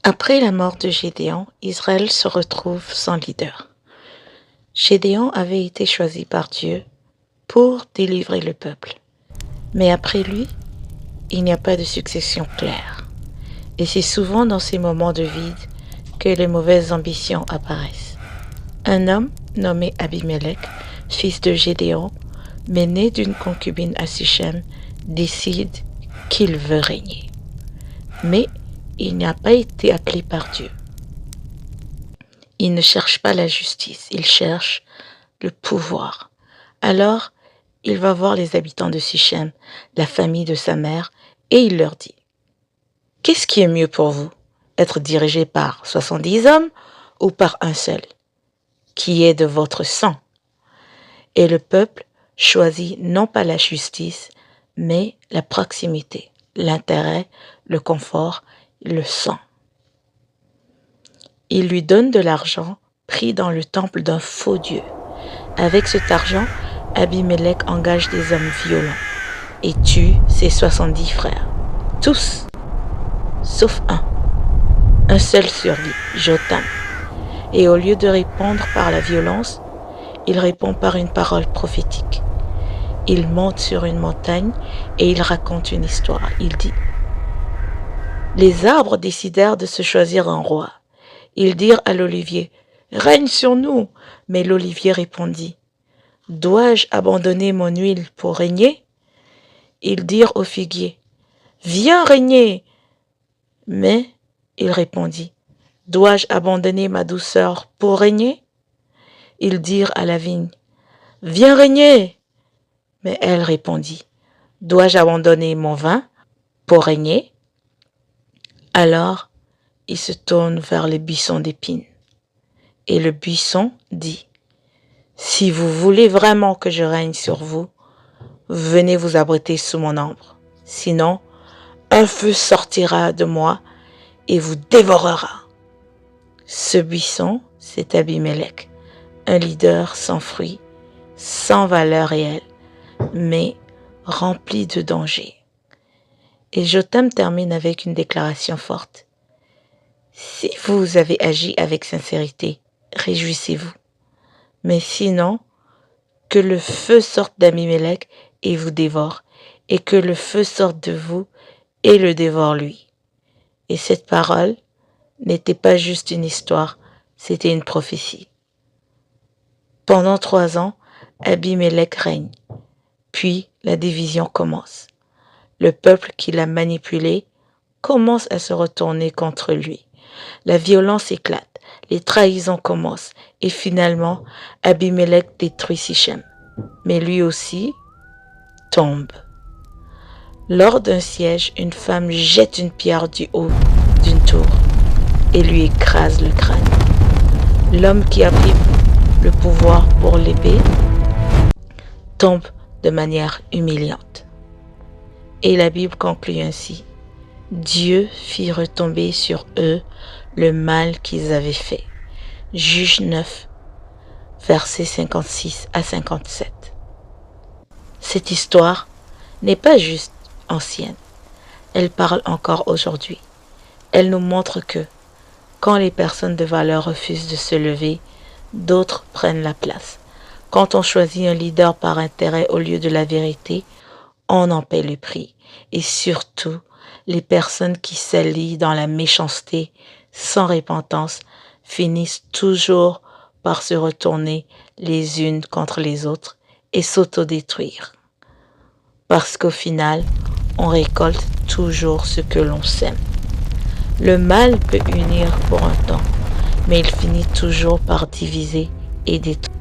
Après la mort de Gédéon, Israël se retrouve sans leader. Gédéon avait été choisi par Dieu pour délivrer le peuple. Mais après lui, il n'y a pas de succession claire. Et c'est souvent dans ces moments de vide que les mauvaises ambitions apparaissent. Un homme nommé Abimelech, fils de Gédéon, mais né d'une concubine à Sichem, décide qu'il veut régner. Mais il n'a pas été appelé par Dieu. Il ne cherche pas la justice, il cherche le pouvoir. Alors, il va voir les habitants de Sichem, la famille de sa mère, et il leur dit « Qu'est-ce qui est mieux pour vous? Être dirigé par 70 hommes ou par un seul, qui est de votre sang ?» Et le peuple choisit non pas la justice, mais la proximité, l'intérêt, le confort, le sang. Il lui donne de l'argent pris dans le temple d'un faux dieu. Avec cet argent, Abimelech engage des hommes violents et tue ses 70 frères. Tous, sauf un. Un seul survit, Jotham. Et au lieu de répondre par la violence, il répond par une parole prophétique. Il monte sur une montagne et il raconte une histoire. Il dit « Les arbres décidèrent de se choisir un roi. Ils dirent à l'olivier « Règne sur nous !» Mais l'olivier répondit « Dois-je abandonner mon huile pour régner ?» Ils dirent au figuier « Viens régner !» Mais il répondit « Dois-je abandonner ma douceur pour régner ?» Ils dirent à la vigne « Viens régner !» Mais elle répondit « Dois-je abandonner mon vin pour régner ?» Alors il se tourne vers le buisson d'épines. Et le buisson dit « Si vous voulez vraiment que je règne sur vous, venez vous abriter sous mon ombre. Sinon, un feu sortira de moi et vous dévorera. » Ce buisson, c'est Abimelech, un leader sans fruit, sans valeur réelle, mais rempli de dangers. Et Jotham termine avec une déclaration forte. Si vous avez agi avec sincérité, réjouissez-vous. Mais sinon, que le feu sorte d'Abimelech et vous dévore, et que le feu sorte de vous et le dévore lui. Et cette parole n'était pas juste une histoire, c'était une prophétie. Pendant 3 ans, Abimelech règne, puis la division commence. Le peuple qui l'a manipulé commence à se retourner contre lui. La violence éclate, les trahisons commencent et finalement Abimelech détruit Sichem. Mais lui aussi tombe. Lors d'un siège, une femme jette une pierre du haut d'une tour et lui écrase le crâne. L'homme qui a pris le pouvoir pour l'épée tombe de manière humiliante. Et la Bible conclut ainsi. Dieu fit retomber sur eux le mal qu'ils avaient fait. Juge 9, versets 56 à 57. Cette histoire n'est pas juste ancienne, elle parle encore aujourd'hui. Elle nous montre que, quand les personnes de valeur refusent de se lever, d'autres prennent la place. Quand on choisit un leader par intérêt au lieu de la vérité, on en paie le prix. Et surtout, les personnes qui s'allient dans la méchanceté, sans repentance, finissent toujours par se retourner les unes contre les autres et s'autodétruire. Parce qu'au final, on récolte toujours ce que l'on sème. Le mal peut unir pour un temps, mais il finit toujours par diviser et détruire.